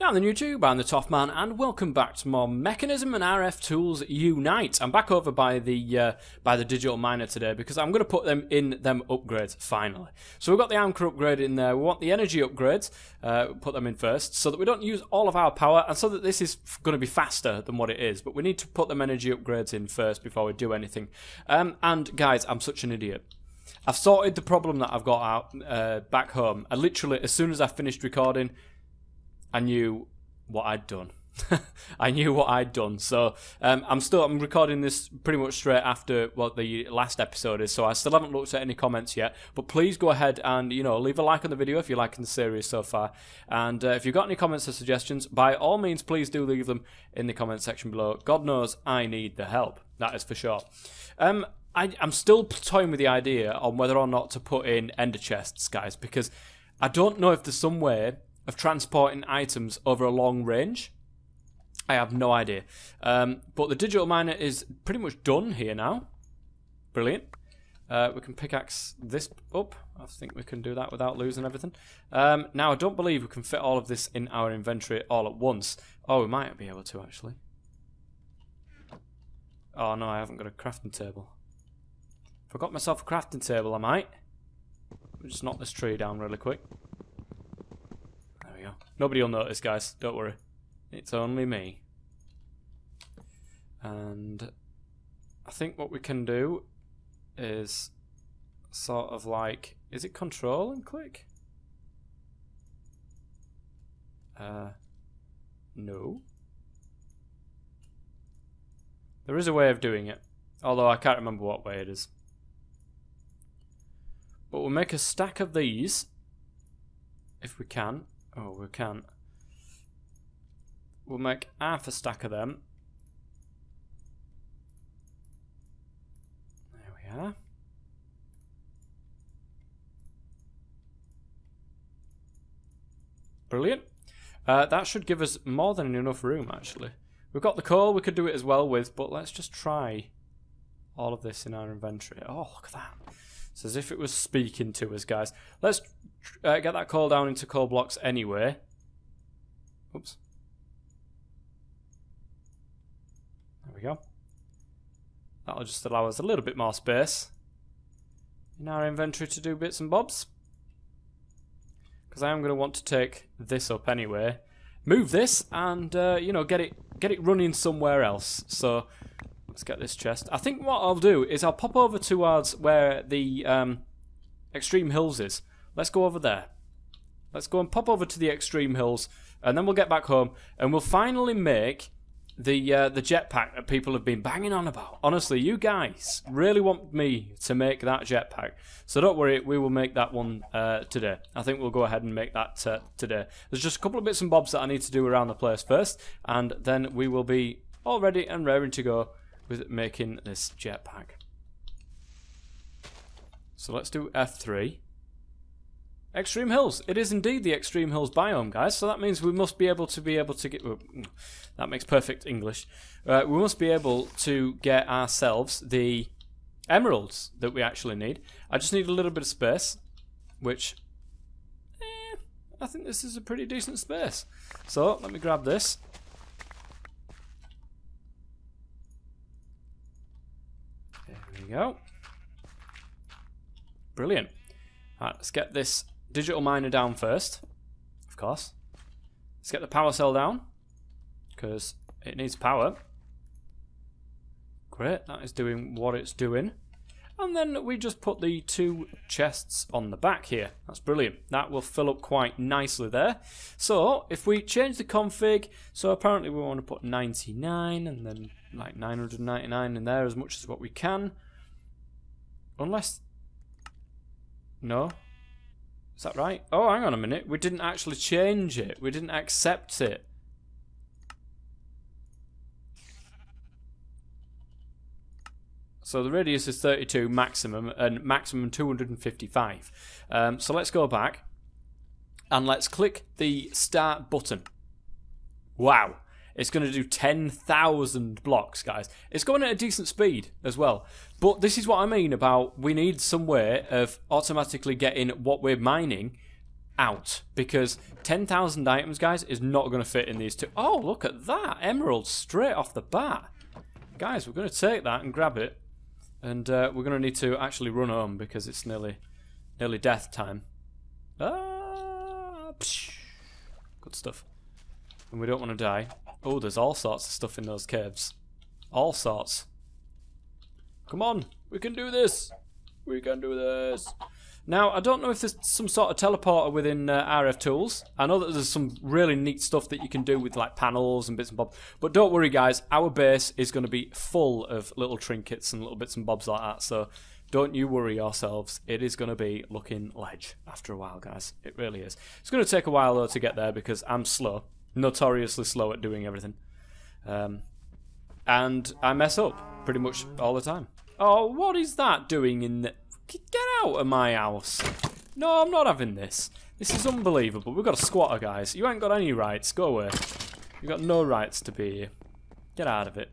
Down the YouTube, I'm the TOFF man, and welcome back to more Mekanism and RFTools Unite. I'm back over by the digital miner today because I'm going to put them in them upgrades finally. So we've got the anchor upgrade in there. We want the energy upgrades, put them in first, so that we don't use all of our power, and so that this is going to be faster than what it is. But we need to put them energy upgrades in first before we do anything. And guys, I'm such an idiot. I've sorted the problem that I've got out back home. And literally, as soon as I finished recording, I knew what I'd done. I knew what I'd done. So I'm recording this pretty much straight after what the last episode is. So I still haven't looked at any comments yet. But please go ahead and leave a like on the video if you're liking the series so far. And if you've got any comments or suggestions, by all means, please do leave them in the comment section below. God knows I need the help. That is for sure. I'm still toying with the idea on whether or not to put in ender chests, guys, because I don't know if there's some way of transporting items over a long range. I have no idea. But the digital miner is pretty much done here now. Brilliant. We can pickaxe this up. I think we can do that without losing everything. Now, I don't believe we can fit all of this in our inventory all at once. Oh, we might be able to, actually. Oh, no, I haven't got a crafting table. If I got myself a crafting table, I might. We'll just knock this tree down really quick. Nobody will notice, guys. Don't worry. It's only me. And I think what we can do is sort of like... Is it control and click? No. There is a way of doing it. Although I can't remember what way it is. But we'll make a stack of these. If we can. Oh, we can't. We'll make half a stack of them. There we are. Brilliant. That should give us more than enough room, actually. We've got the coal we could do it as well with, but let's just try all of this in our inventory. Oh, look at that. It's as if it was speaking to us, guys. Let's get that coal down into coal blocks anyway. Oops. There we go. That'll just allow us a little bit more space in our inventory to do bits and bobs. Because I am going to want to take this up anyway. Move this and, get it running somewhere else. So... Let's get this chest. I think what I'll do is I'll pop over towards where the extreme hills is. Let's go over there. Let's go and pop over to the extreme hills, and then we'll get back home, and we'll finally make the jetpack that people have been banging on about. Honestly, you guys really want me to make that jetpack, so don't worry, we will make that one today. I think we'll go ahead and make that today. There's just a couple of bits and bobs that I need to do around the place first, and then we will be all ready and raring to go with making this jetpack. So let's do F3. Extreme Hills. It is indeed the Extreme Hills biome, guys. So that means we must be able to get... that makes perfect English. We must be able to get ourselves the emeralds that we actually need. I just need a little bit of space, which... I think this is a pretty decent space. So let me grab this. There we go. Brilliant. Alright, let's get this digital miner down first. Of course. Let's get the power cell down, because it needs power. Great, that is doing what it's doing. And then we just put the two chests on the back here. That's brilliant. That will fill up quite nicely there. So, if we change the config, so apparently we want to put 99 and then like 999 in there as much as what we can. Unless... No? Is that right? Oh, hang on a minute. We didn't actually change it. We didn't accept it. So the radius is 32 maximum, and maximum 255. So let's go back, and let's click the start button. Wow. It's going to do 10,000 blocks, guys. It's going at a decent speed as well. But this is what I mean about we need some way of automatically getting what we're mining out, because 10,000 items, guys, is not going to fit in these two. Oh, look at that. Emerald straight off the bat. Guys, we're going to take that and grab it. And we're going to need to actually run home because it's nearly death time. Good stuff. And we don't want to die. Oh, there's all sorts of stuff in those caves. All sorts. Come on, we can do this. We can do this. Now, I don't know if there's some sort of teleporter within RFTools. I know that there's some really neat stuff that you can do with like panels and bits and bobs. But don't worry, guys. Our base is going to be full of little trinkets and little bits and bobs like that. So don't you worry yourselves. It is going to be looking ledge after a while, guys. It really is. It's going to take a while, though, to get there because I'm slow. Notoriously slow at doing everything. And I mess up pretty much all the time. Oh, what is that doing in the... Get out of my house. No, I'm not having this. This is unbelievable. We've got a squatter, guys. You ain't got any rights. Go away. You've got no rights to be here. Get out of it.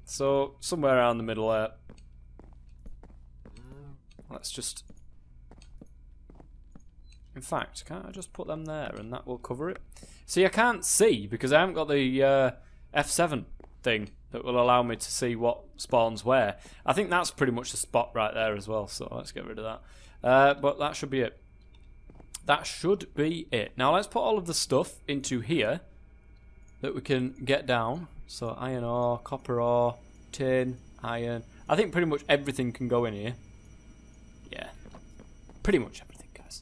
So, somewhere around the middle there. Let's just... In fact, can't I just put them there and that will cover it? See, I can't see because I haven't got the F7 thing that will allow me to see what spawns where. I think that's pretty much the spot right there as well, so let's get rid of that. But that should be it. That should be it. Now let's put all of the stuff into here that we can get down. So iron ore, copper ore, tin, iron. I think pretty much everything can go in here. Yeah, pretty much everything, guys.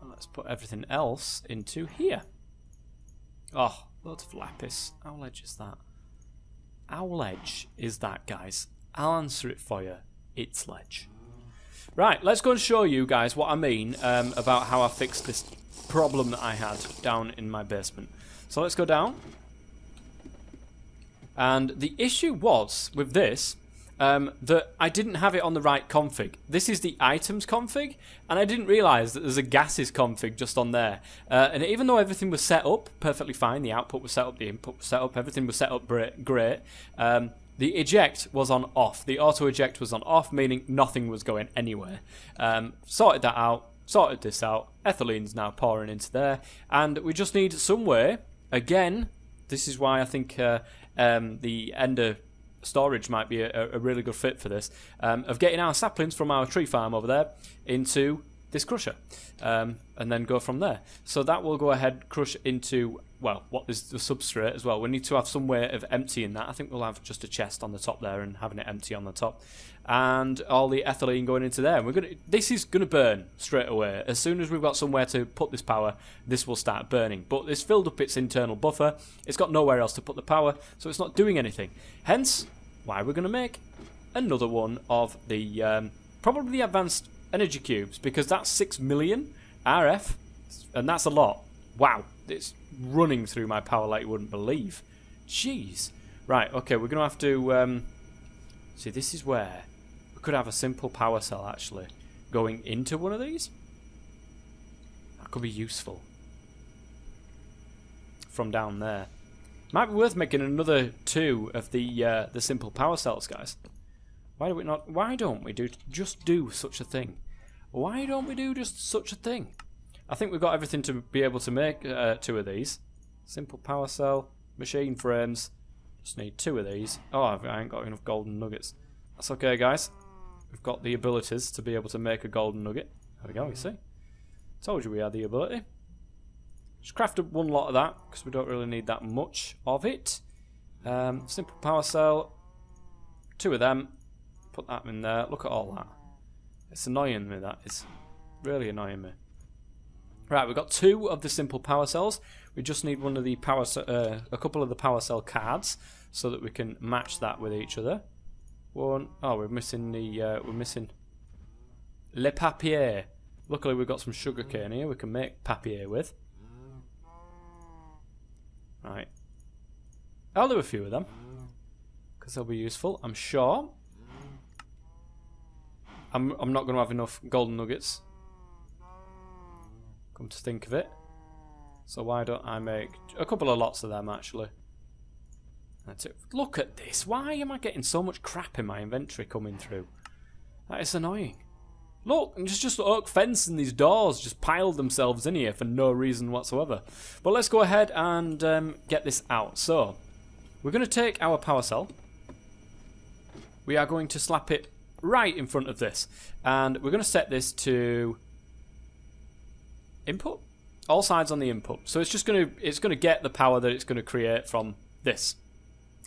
Let's put everything else into here. Oh, loads of lapis. How ledge is that? How ledge is that, guys? I'll answer it for you. It's ledge. Right, let's go and show you guys what I mean about how I fixed this problem that I had down in my basement. So let's go down. And the issue was with this that I didn't have it on the right config. This is the items config, and I didn't realise that there's a gases config just on there. And even though everything was set up perfectly fine, the output was set up, the input was set up, everything was set up great, the eject was on off. The auto eject was on off, meaning nothing was going anywhere. Sorted that out, sorted this out. Ethylene's now pouring into there, and we just need some way. Again, this is why I think the ender storage might be a really good fit for this, of getting our saplings from our tree farm over there into this crusher, and then go from there. So that will go ahead, crush into, well, what is the substrate as well. We need to have some way of emptying that. I think we'll have just a chest on the top there and having it empty on the top, and all the ethylene going into there. This is gonna burn straight away. As soon as we've got somewhere to put this power, this will start burning. But it's filled up its internal buffer. It's got nowhere else to put the power, so it's not doing anything. Hence why we're gonna make another one of the probably the advanced energy cubes, because that's 6 million RF, and that's a lot. Wow, it's running through my power like you wouldn't believe. Jeez. Right, okay, we're gonna have to see, this is where we could have a simple power cell actually going into one of these. That could be useful from down there. Might be worth making another 2 of the simple power cells, guys. Why don't we just do such a thing? Why don't we do just such a thing? I think we've got everything to be able to make 2 of these. Simple power cell, machine frames. Just need 2 of these. Oh, I ain't got enough golden nuggets. That's okay, guys. We've got the abilities to be able to make a golden nugget. There we go, you see. Told you we had the ability. Just crafted 1 lot of that, because we don't really need that much of it. Simple power cell. 2 of them. Put that in there. Look at all that. It's annoying me, that is. Really annoying me. Right, we've got 2 of the simple power cells. We just need one of the a couple of the power cell cards so that we can match that with each other. 1. Oh, we're missing we're missing le papier. Luckily, we've got some sugarcane here we can make papier with. Right. I'll do a few of them because they'll be useful, I'm sure. I'm not going to have enough golden nuggets, come to think of it. So why don't I make a couple of lots of them actually? That's it. Look at this. Why am I getting so much crap in my inventory coming through? That is annoying. Look, there's just oak fence and these doors just piled themselves in here for no reason whatsoever. But let's go ahead and get this out. So, we're going to take our power cell. We are going to slap it right in front of this. And we're going to set this to input. All sides on the input. So it's just going to get the power that it's going to create from this,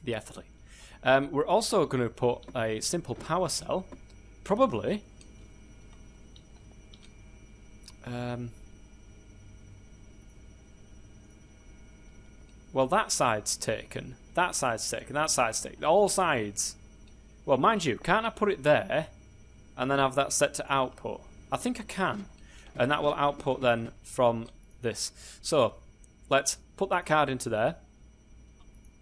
the ethylene. We're also going to put a simple power cell, probably. Well, that side's taken. That side's taken. That side's taken. All sides. Well, mind you, can't I put it there and then have that set to output? I think I can. And that will output then from this. So, let's put that card into there.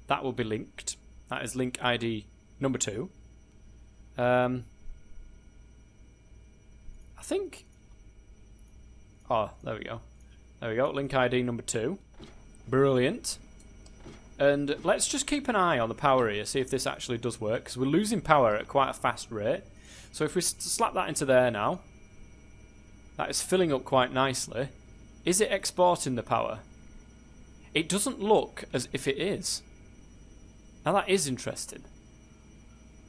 That will be linked. That is link ID number 2. I think... Oh, there we go. There we go. Link ID number 2. Brilliant. And let's just keep an eye on the power here, see if this actually does work, because we're losing power at quite a fast rate. So if we slap that into there now, that is filling up quite nicely. Is it exporting the power? It doesn't look as if it is. Now that is interesting,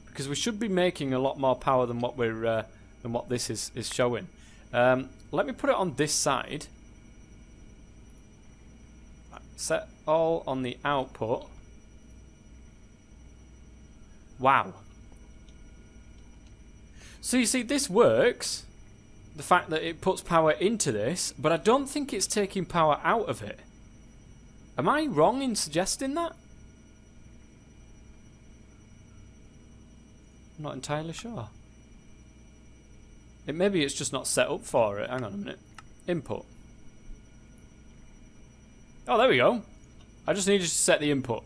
because we should be making a lot more power than what we're than what this is showing. Let me put it on this side. Set all on the output. Wow. So you see, this works. The fact that it puts power into this, but I don't think it's taking power out of it. Am I wrong in suggesting that? I'm not entirely sure. Maybe it's just not set up for it. Hang on a minute. Input. Oh, there we go. I just needed to set the input.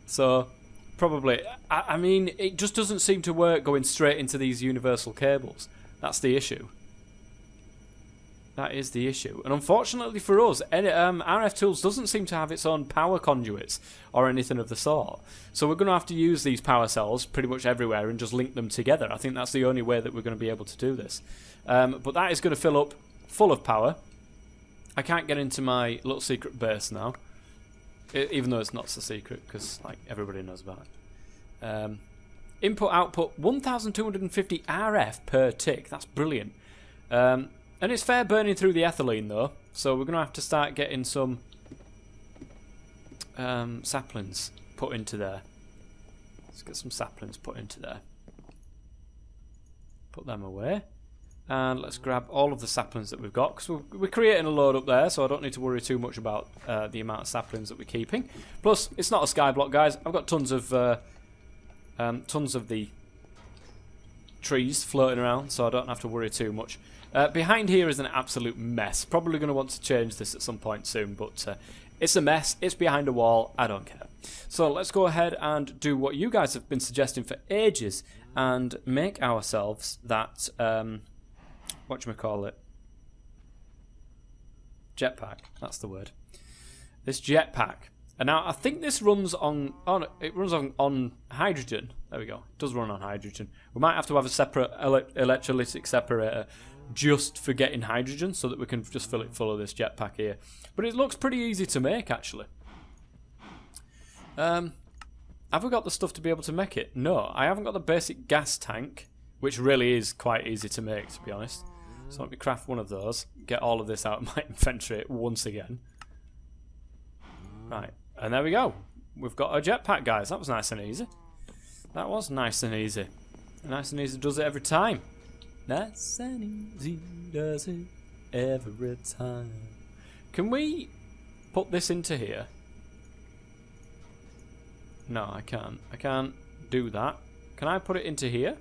So, probably... I mean, it just doesn't seem to work going straight into these universal cables. That's the issue. That is the issue. And unfortunately for us, RFTools doesn't seem to have its own power conduits or anything of the sort. So we're going to have to use these power cells pretty much everywhere and just link them together. I think that's the only way that we're going to be able to do this. But that is going to fill up full of power. I can't get into my little secret base now. Even though it's not so secret, because like everybody knows about it. Input output 1250 RF per tick. That's brilliant. And it's fair burning through the ethylene though, so we're going to have to start getting some saplings put into there. Let's get some saplings put into there. Put them away. And let's grab all of the saplings that we've got, because we're creating a load up there, so I don't need to worry too much about the amount of saplings that we're keeping. Plus, it's not a skyblock, guys. I've got tons of the trees floating around, so I don't have to worry too much. Behind here is an absolute mess. Probably going to want to change this at some point soon, but it's a mess. It's behind a wall. I don't care. So let's go ahead and do what you guys have been suggesting for ages and make ourselves that, whatchamacallit? Jetpack. That's the word. This jetpack. And now I think this runs on hydrogen. There we go. It does run on hydrogen. We might have to have a separate electrolytic separator just for getting hydrogen, so that we can just fill it full of this jetpack here. But it looks pretty easy to make, actually. Have we got the stuff to be able to make it? No, I haven't got the basic gas tank, which really is quite easy to make, to be honest. So let me craft one of those. Get all of this out of my inventory once again. Right, and there we go. We've got a jetpack, guys. That was nice and easy. That was nice and easy. Nice and easy does it every time. Nice and easy does it every time. Can we put this into here? No, I can't. I can't do that. Can I put it into here?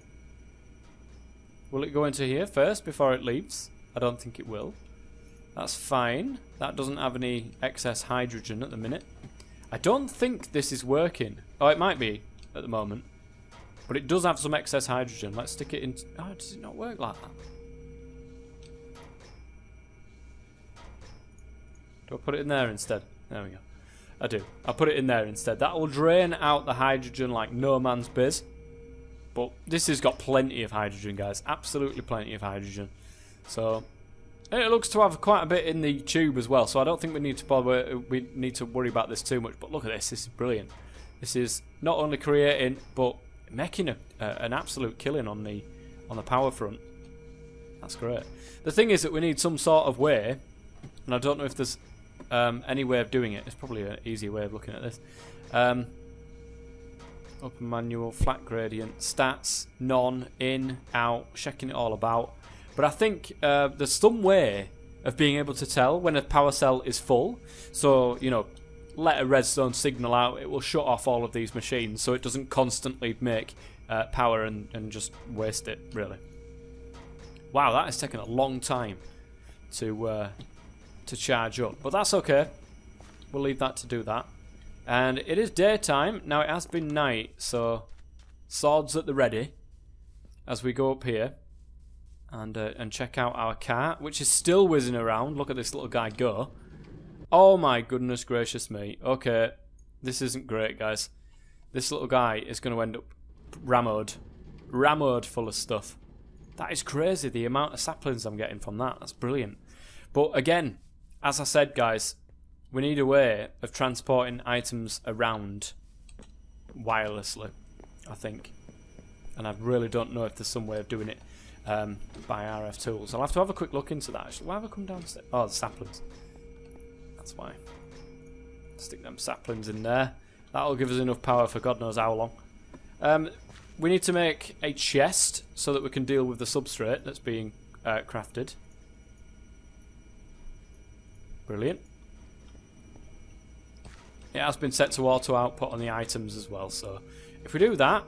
Will it go into here first before it leaves? I don't think it will. That's fine. That doesn't have any excess hydrogen at the minute. I don't think this is working. Oh, it might be at the moment. But it does have some excess hydrogen. Let's stick it in. Oh, does it not work like that? Do I put it in there instead? There we go. I do. I'll put it in there instead. That will drain out the hydrogen like no man's biz. But this has got plenty of hydrogen, guys. Absolutely plenty of hydrogen. So it looks to have quite a bit in the tube as well. So I don't think we need to bother. We need to worry about this too much. But look at this. This is brilliant. This is not only creating but making an absolute killing on the power front. That's great. The thing is that we need some sort of way, and I don't know if there's any way of doing it. It's probably an easier way of looking at this. Open manual, flat gradient, stats, none, in, out, checking it all about. But I think there's some way of being able to tell when a power cell is full. So, you know, let a redstone signal out, it will shut off all of these machines so it doesn't constantly make power and just waste it, really. Wow, that has taken a long time to charge up. But that's okay. We'll leave that to do that. And it is daytime. Now it has been night, so swords at the ready as we go up here and check out our car, which is still whizzing around. Look at this little guy go. Oh my goodness gracious me. Okay, this isn't great, guys. This little guy is going to end up rammed full of stuff. That is crazy, the amount of saplings I'm getting from that. That's brilliant. But again, as I said, guys, we need a way of transporting items around wirelessly, I think. And I really don't know if there's some way of doing it by RFTools. I'll have to have a quick look into that, actually. Why have I come downstairs? Oh, the saplings. That's why. Stick them saplings in there. That'll give us enough power for God knows how long. We need to make a chest so that we can deal with the substrate that's being crafted. Brilliant. It has been set to auto output on the items as well, so if we do that,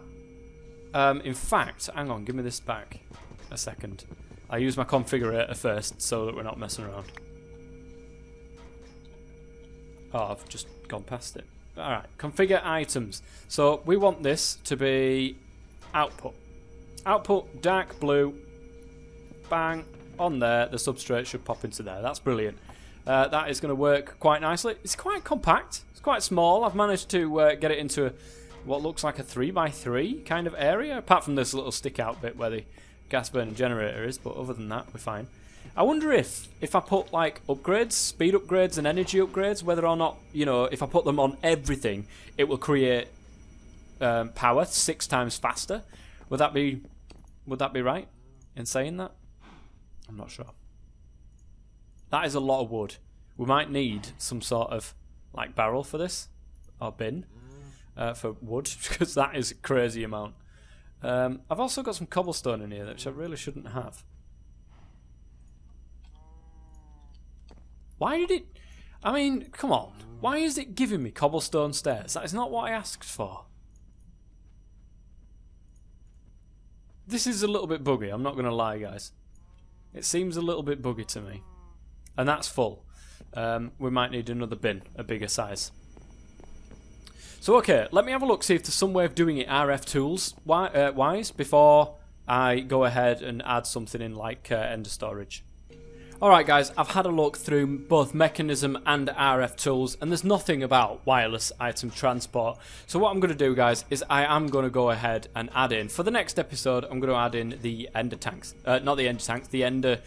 in fact, hang on, give me this back a second. I'll use my configurator first so that we're not messing around. Oh, I've just gone past it. Alright, configure items. So we want this to be output. Output, dark blue, bang, on there, the substrate should pop into there. That's brilliant. That is going to work quite nicely. It's quite compact. It's quite small. I've managed to get it into what looks like a 3x3 kind of area, apart from this little stick out bit where the gas burning generator is, but other than that, we're fine. I wonder if I put like upgrades, speed upgrades and energy upgrades, whether or not, you know, if I put them on everything, it will create power 6 times faster. Would that be right in saying that? I'm not sure. That is a lot of wood. We might need some sort of like barrel for this, or bin for wood, because that is a crazy amount. I've also got some cobblestone in here, which I really shouldn't have. Why did it... I mean, come on. Why is it giving me cobblestone stairs? That is not what I asked for. This is a little bit buggy, I'm not going to lie, guys. It seems a little bit buggy to me. And that's full. We might need another bin, a bigger size. So, okay, let me have a look, see if there's some way of doing it RFTools wise before I go ahead and add something in like Ender storage. Alright guys, I've had a look through both Mekanism and RFTools, and there's nothing about wireless item transport. So what I'm going to do, guys, is I am going to go ahead and add in, for the next episode, I'm going to add in the Ender tanks. Not the Ender tanks, the Ender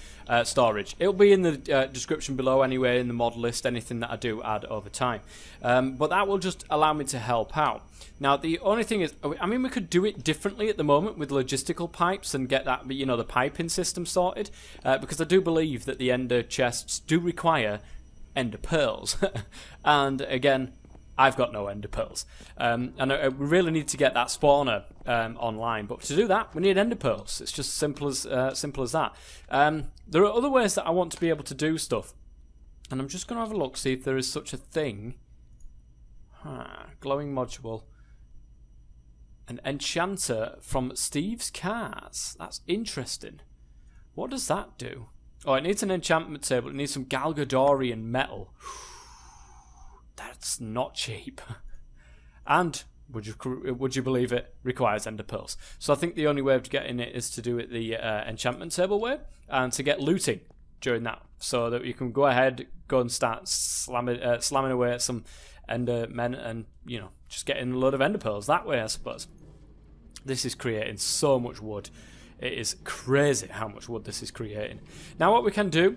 storage. It'll be in the description below anyway, in the mod list, anything that I do add over time. But that will just allow me to help out. Now, the only thing is, I mean, we could do it differently at the moment with logistical pipes and get that, you know, the piping system sorted, because I do believe that the Ender chests do require Ender pearls. And again, I've got no Ender pearls. And we really need to get that spawner online. But to do that, we need Ender pearls. It's just simple as that. There are other ways that I want to be able to do stuff. And I'm just going to have a look, see if there is such a thing. Glowing module. An enchanter from Steve's Cars. That's interesting. What does that do? Oh, it needs an enchantment table. It needs some Galgadorian metal. That's not cheap. And, would you believe it, requires Ender pearls. So I think the only way of getting it is to do it the enchantment table way, and to get looting during that, so that you can go ahead, go and start slamming away at some Ender men, and, you know, just getting a load of Ender pearls that way, I suppose. This is creating so much wood. It is crazy how much wood this is creating. Now what we can do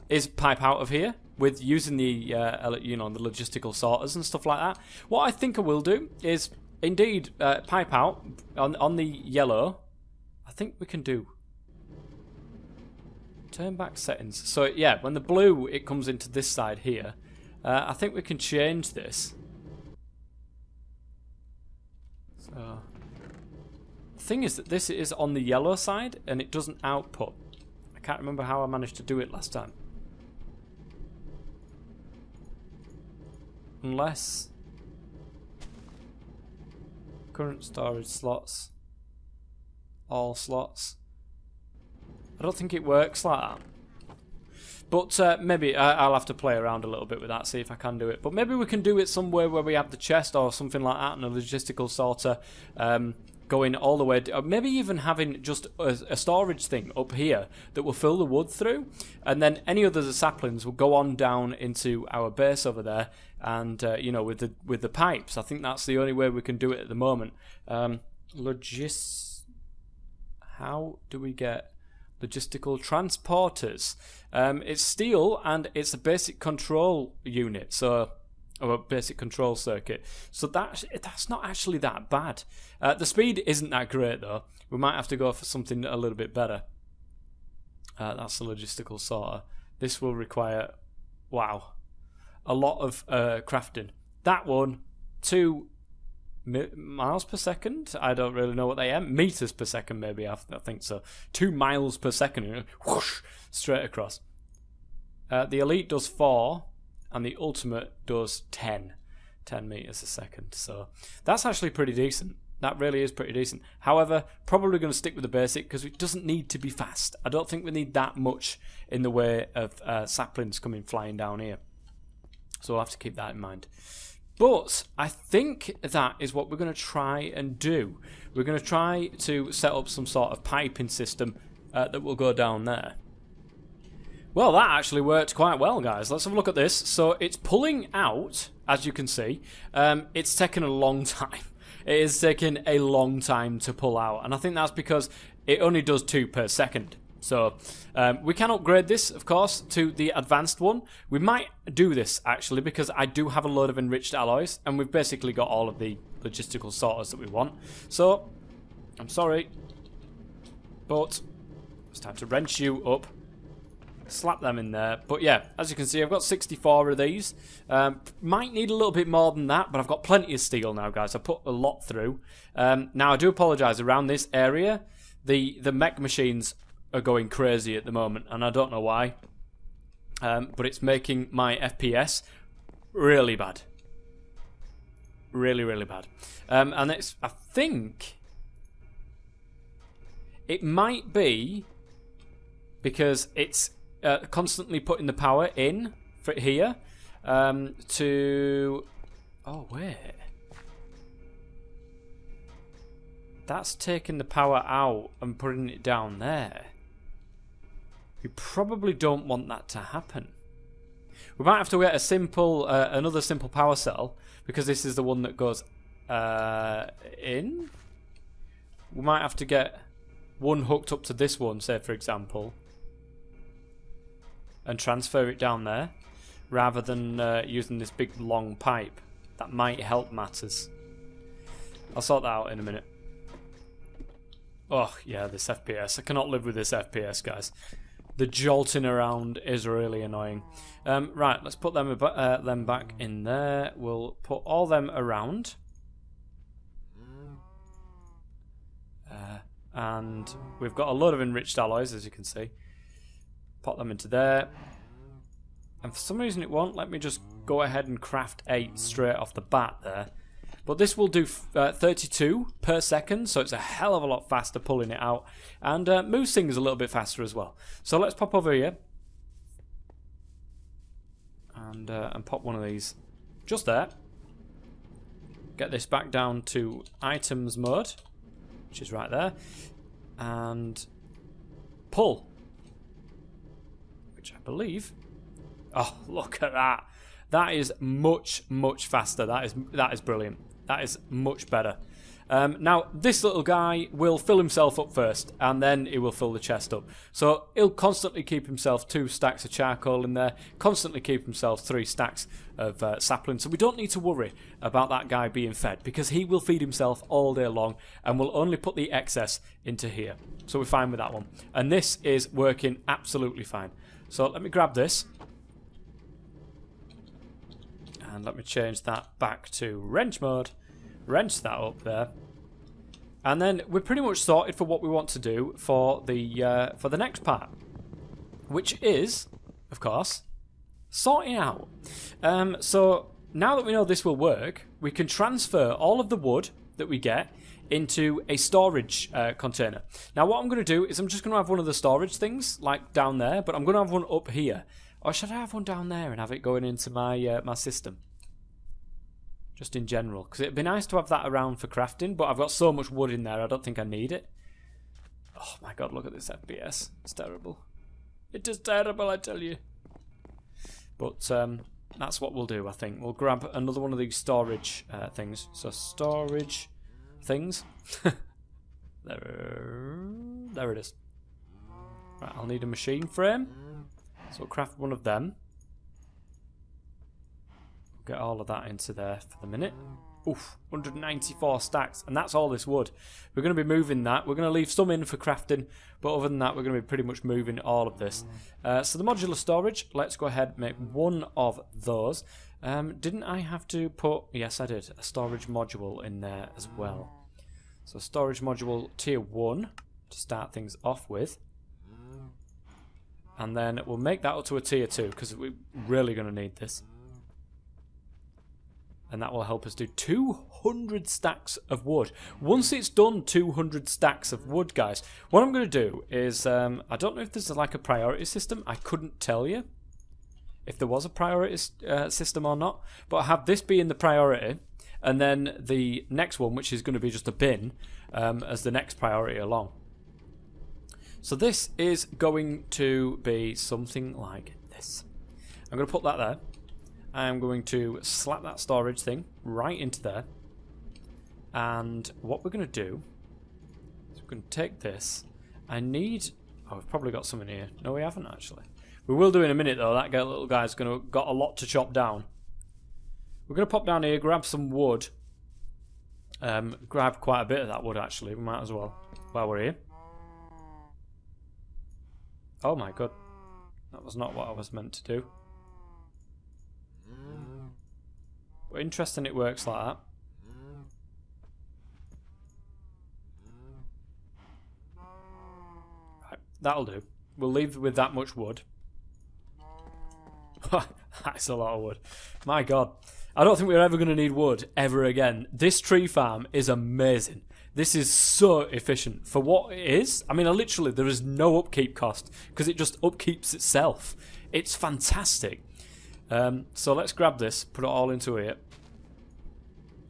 is pipe out of here with using the you know, the logistical sorters and stuff like that. What I think I will do is indeed pipe out on the yellow. I think we can do turn back settings. So yeah, when the blue it comes into this side here, I think we can change this. So the thing is that this is on the yellow side and it doesn't output. I can't remember how I managed to do it last time. Unless current storage slots, all slots. I don't think it works like that. But maybe I'll have to play around a little bit with that, see if I can do it. But maybe we can do it somewhere where we have the chest or something like that and a logistical sorter going all the way, maybe even having just a storage thing up here that will fill the wood through, and then any other saplings will go on down into our base over there, and you know, with the pipes. I think that's the only way we can do it at the moment. How do we get logistical transporters? It's steel and it's a basic control unit, so. Or a basic control circuit. So that's not actually that bad. The speed isn't that great though. We might have to go for something a little bit better. That's the logistical sorter. This will require, wow, a lot of crafting. That one, 2 miles per second? I don't really know what they are. Meters per second maybe, I think so. 2 miles per second, whoosh, straight across. The Elite does 4. And the Ultimate does 10 meters a second. So that's actually pretty decent. That really is pretty decent. However, probably going to stick with the basic because it doesn't need to be fast. I don't think we need that much in the way of saplings coming flying down here. So we'll have to keep that in mind. But I think that is what we're going to try and do. We're going to try to set up some sort of piping system that will go down there. Well, that actually worked quite well, guys. Let's have a look at this. So it's pulling out, as you can see. It's taken a long time. It is taking a long time to pull out. And I think that's because it only does 2 per second. So we can upgrade this, of course, to the advanced one. We might do this, actually, because I do have a load of enriched alloys. And we've basically got all of the logistical sorters that we want. So, I'm sorry. But it's time to wrench you up. Slap them in there. But yeah, as you can see, I've got 64 of these. Might need a little bit more than that, but I've got plenty of steel now, guys. I put a lot through. Now, I do apologise. Around this area, the mech machines are going crazy at the moment, and I don't know why. But it's making my FPS really bad. Really, really bad. And it's, I think it might be because it's constantly putting the power in for here to... Oh, wait. That's taking the power out and putting it down there. We probably don't want that to happen. We might have to get a simple, another simple power cell, because this is the one that goes in. We might have to get one hooked up to this one, say for example, and transfer it down there, rather than using this big long pipe. That might help matters. I'll sort that out in a minute. Oh yeah, this FPS. I cannot live with this FPS, guys. The jolting around is really annoying. Right, let's put them back in there. We'll put all them around. And we've got a lot of enriched alloys, as you can see. Pop them into there. And for some reason it won't let me just go ahead and craft 8 straight off the bat there. But this will do 32 per second, so it's a hell of a lot faster pulling it out. And moves things a little bit faster as well. So let's pop over here. And pop one of these just there. Get this back down to items mode, which is right there. And pull. Which I believe... Oh, look at that. That is much, much faster. That is brilliant. That is much better. Now, this little guy will fill himself up first, and then he will fill the chest up. So he'll constantly keep himself 2 stacks of charcoal in there, constantly keep himself 3 stacks of sapling. So we don't need to worry about that guy being fed, because he will feed himself all day long, and will only put the excess into here. So we're fine with that one. And this is working absolutely fine. So let me grab this. And let me change that back to wrench mode. Wrench that up there. And then we're pretty much sorted for what we want to do for the next part. Which is, of course, sorting out. So now that we know this will work, we can transfer all of the wood that we get into a storage container. Now what I'm going to do is I'm just going to have one of the storage things like down there, but I'm going to have one up here. Or should I have one down there and have it going into my my system? Just in general, because it'd be nice to have that around for crafting, but I've got so much wood in there I don't think I need it. Oh my god, look at this FPS. It's terrible. It is terrible, I tell you. But that's what we'll do, I think. We'll grab another one of these storage things. So storage things. There it is. Right, I'll need a machine frame. So we'll craft one of them. Get all of that into there for the minute. Oof, 194 stacks, and that's all this wood. We're going to be moving that. We're going to leave some in for crafting, but other than that, we're going to be pretty much moving all of this. So the modular storage, let's go ahead and make one of those. Didn't I have to put... Yes, I did. A storage module in there as well. So storage module tier 1 to start things off with. And then we'll make that up to a tier 2, because we're really going to need this. And that will help us do 200 stacks of wood. Once it's done 200 stacks of wood, guys, what I'm going to do is, I don't know if there's like a priority system. I couldn't tell you if there was a priority system or not. But have this be in the priority, and then the next one, which is going to be just a bin, as the next priority along. So this is going to be something like this. I'm going to put that there. I'm going to slap that storage thing right into there. And what we're going to do is we're going to take this. I need... Oh, we've probably got some in here. No, we haven't, actually. We will do in a minute, though. That little guy's got a lot to chop down. We're going to pop down here, grab some wood. Grab quite a bit of that wood, actually. We might as well, while we're here. Oh, my God. That was not what I was meant to do. But interesting it works like that. Right, that'll do. We'll leave with that much wood. That's a lot of wood. My god. I don't think we're ever going to need wood ever again. This tree farm is amazing. This is so efficient for what it is. I mean, literally, there is no upkeep cost because it just upkeeps itself. It's fantastic. So let's grab this, put it all into here.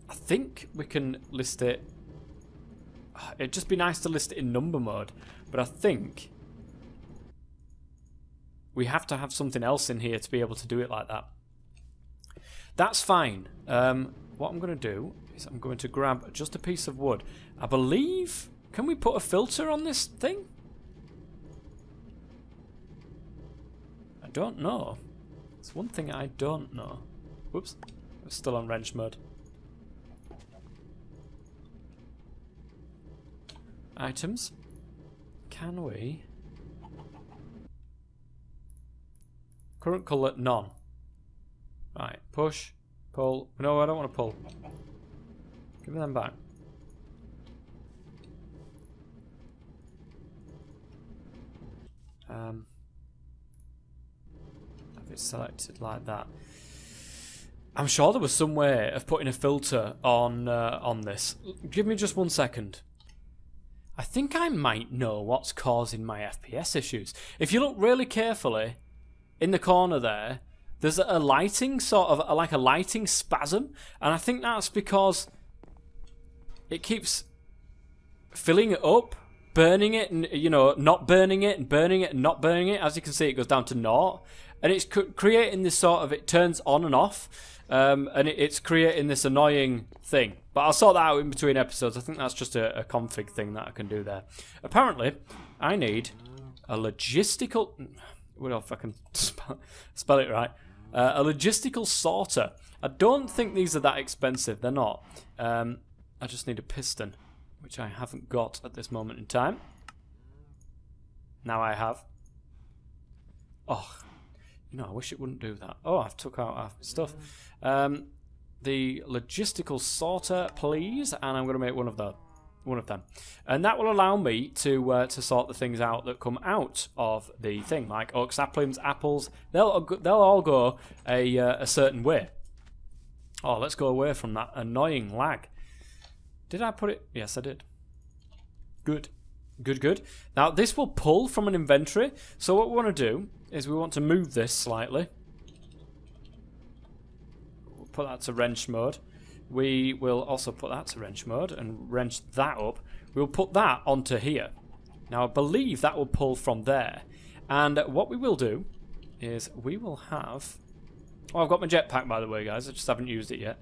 I think we can list it. It'd just be nice to list it in number mode, but I think we have to have something else in here to be able to do it like that. That's fine. What I'm going to do is I'm going to grab just a piece of wood. I believe... Can we put a filter on this thing? I don't know. It's one thing I don't know. Whoops. We're still on wrench mode. Items. Can we... Current colour, none. Right, push, pull. No, I don't want to pull. Give me them back. Have it selected like that. I'm sure there was some way of putting a filter on this. Give me just 1 second. I think I might know what's causing my FPS issues. If you look really carefully, in the corner there, there's a lighting sort of like a lighting spasm, and I think that's because it keeps filling it up, burning it, and not burning it, and burning it and not burning it. As you can see, it goes down to 0, and it's creating this sort of, it turns on and off, and it's creating this annoying thing. But I'll sort that out in between episodes. I think that's just a config thing that I can do there. Apparently, I need a logistical... What if I can spell it right? A logistical sorter. I don't think these are that expensive. They're not. I just need a piston, which I haven't got at this moment in time. Now I have. Oh, you know, I wish it wouldn't do that. Oh, I've took out half my stuff. The logistical sorter, please, and I'm going to make one of them, and that will allow me to sort the things out that come out of the thing, like oak saplings, apples. They'll all go a certain way. Oh, let's go away from that annoying lag. Did I put it? Yes, I did. Good. Good, good. Now, this will pull from an inventory. So what we want to do is we want to move this slightly. We'll put that to wrench mode. We will also put that to wrench mode and wrench that up. We'll put that onto here. Now, I believe that will pull from there. And what we will do is we will have... Oh, I've got my jetpack, by the way, guys. I just haven't used it yet.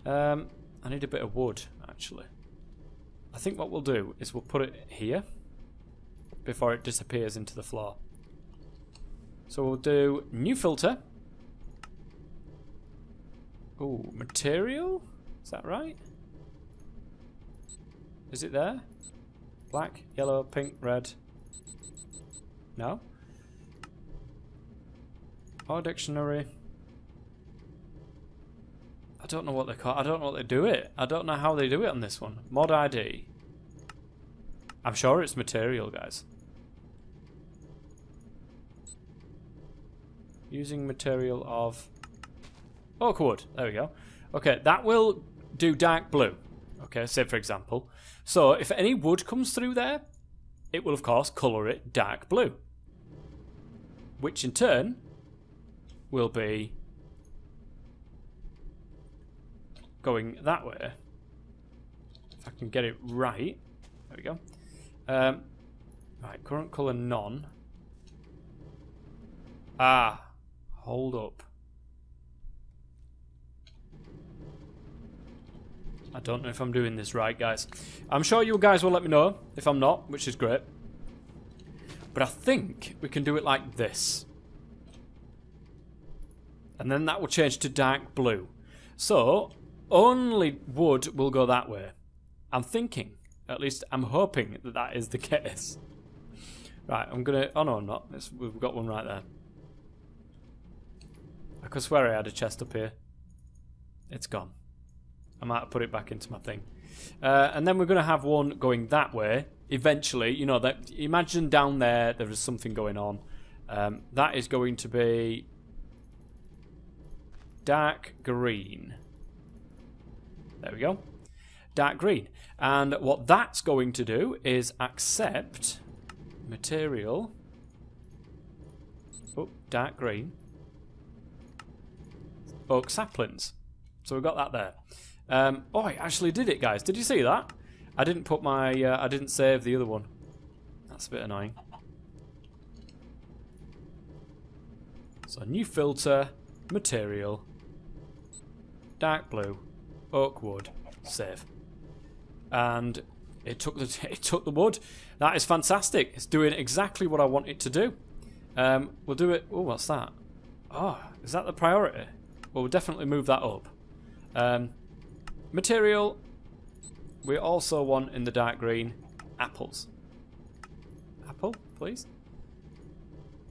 I need a bit of wood, actually. I think what we'll do is we'll put it here before it disappears into the floor. So we'll do new filter. Oh, material? Is that right? Is it there? Black, yellow, pink, red. No? Or dictionary. I don't know what they call. I don't know what they do it. I don't know how they do it on this one. Mod ID. I'm sure it's material, guys. Using material of oak wood. There we go. Okay, that will do dark blue. Okay, say for example. So if any wood comes through there, it will of course colour it dark blue, which in turn will be going that way. If I can get it right. There we go. Right, current colour none. Ah, hold up. I don't know if I'm doing this right, guys. I'm sure you guys will let me know if I'm not, which is great. But I think we can do it like this. And then that will change to dark blue. So, only wood will go that way. I'm thinking, at least I'm hoping that that is the case. Right, I'm going to... Oh, no, I'm not. We've got one right there. I could swear I had a chest up here. It's gone. I might have put it back into my thing. And then we're going to have one going that way. Eventually, you know, that imagine down there is something going on. That is going to be dark green. There we go. Dark green. And what that's going to do is accept material. Oh, dark green. Oak saplings. So we've got that there. Oh, I actually did it, guys. Did you see that? I didn't put my... I didn't save the other one. That's a bit annoying. So, new filter, material, dark blue, oak wood, save. And it took the wood. That is fantastic. It's doing exactly what I want it to do. We'll do it... Oh, what's that? Oh, is that the priority? Well, we'll definitely move that up. Material, we also want in the dark green apples. Apple, please.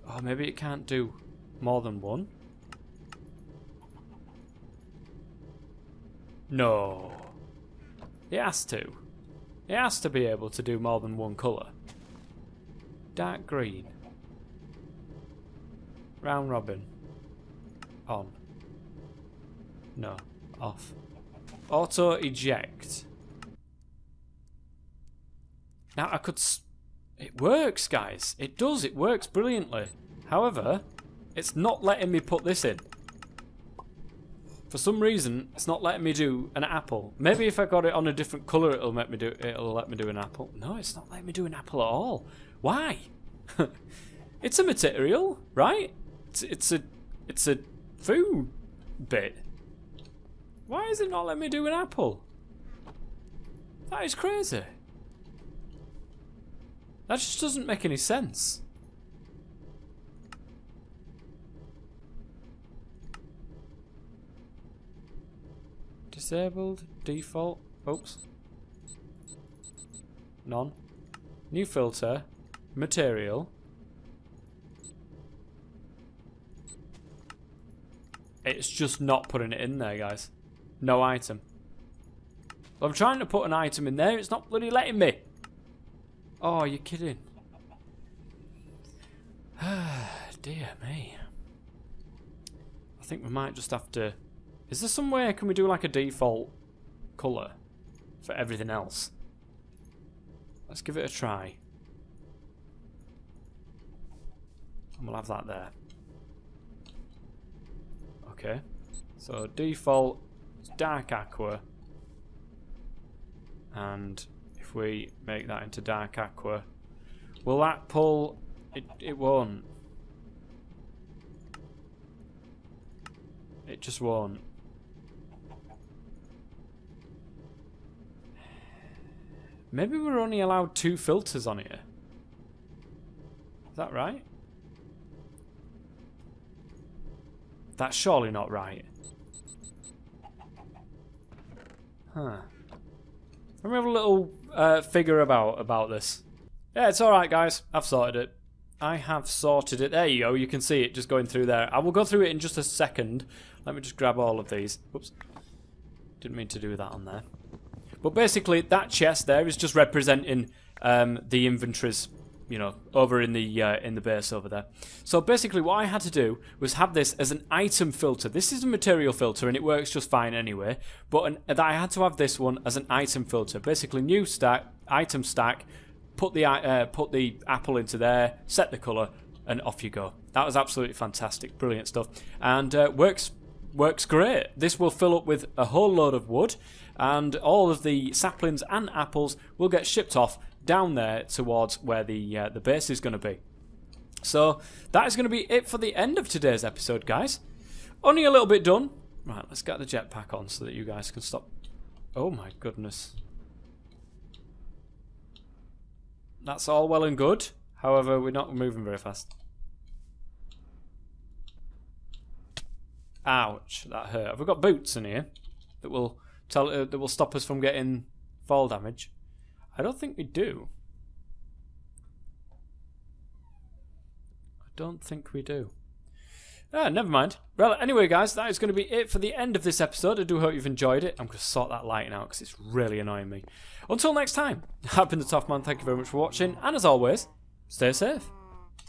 Oh, maybe it can't do more than one. No. It has to. It has to be able to do more than one colour. Dark green. Round robin. On. No. Off. Auto eject. Now I could... It works, guys. It does. It works brilliantly. However, it's not letting me put this in. For some reason, it's not letting me do an apple. Maybe if I got it on a different colour, it'll let me do an apple. No, it's not letting me do an apple at all. Why? It's a material, right? It's a food bit. Why is it not letting me do an apple? That is crazy. That just doesn't make any sense. Disabled, default, oops. None. New filter, material. It's just not putting it in there, guys. No item. I'm trying to put an item in there, it's not bloody letting me. Oh, you're kidding. Dear me. I think we might just have to... Is there some way, can we do like a default colour for everything else? Let's give it a try. And we'll have that there. Okay. So default is dark aqua. And if we make that into dark aqua, will that pull? It won't. It just won't. Maybe we're only allowed 2 filters on here. Is that right? That's surely not right. Huh. Let me have a little figure about this. Yeah, it's alright, guys. I've sorted it. I have sorted it. There you go. You can see it just going through there. I will go through it in just a second. Let me just grab all of these. Oops. Didn't mean to do that on there. But basically, that chest there is just representing the inventories, you know, over in the base over there. So basically, what I had to do was have this as an item filter. This is a material filter, and it works just fine anyway. But I had to have this one as an item filter. Basically, new stack, item stack. Put the apple into there, set the colour, and off you go. That was absolutely fantastic, brilliant stuff, and works great. This will fill up with a whole load of wood, and all of the saplings and apples will get shipped off down there towards where the base is going to be. So that is going to be it for the end of today's episode, guys. Only a little bit done. Right, let's get the jetpack on so that you guys can stop. Oh my goodness. That's all well and good. However, we're not moving very fast. Ouch, that hurt. Have we got boots in here that will stop us from getting fall damage? I don't think we do. I don't think we do. Never mind. Well, anyway, guys, that is going to be it for the end of this episode. I do hope you've enjoyed it. I'm going to sort that lighting out because it's really annoying me. Until next time, I've been the TOFF Man. Thank you very much for watching. And as always, stay safe.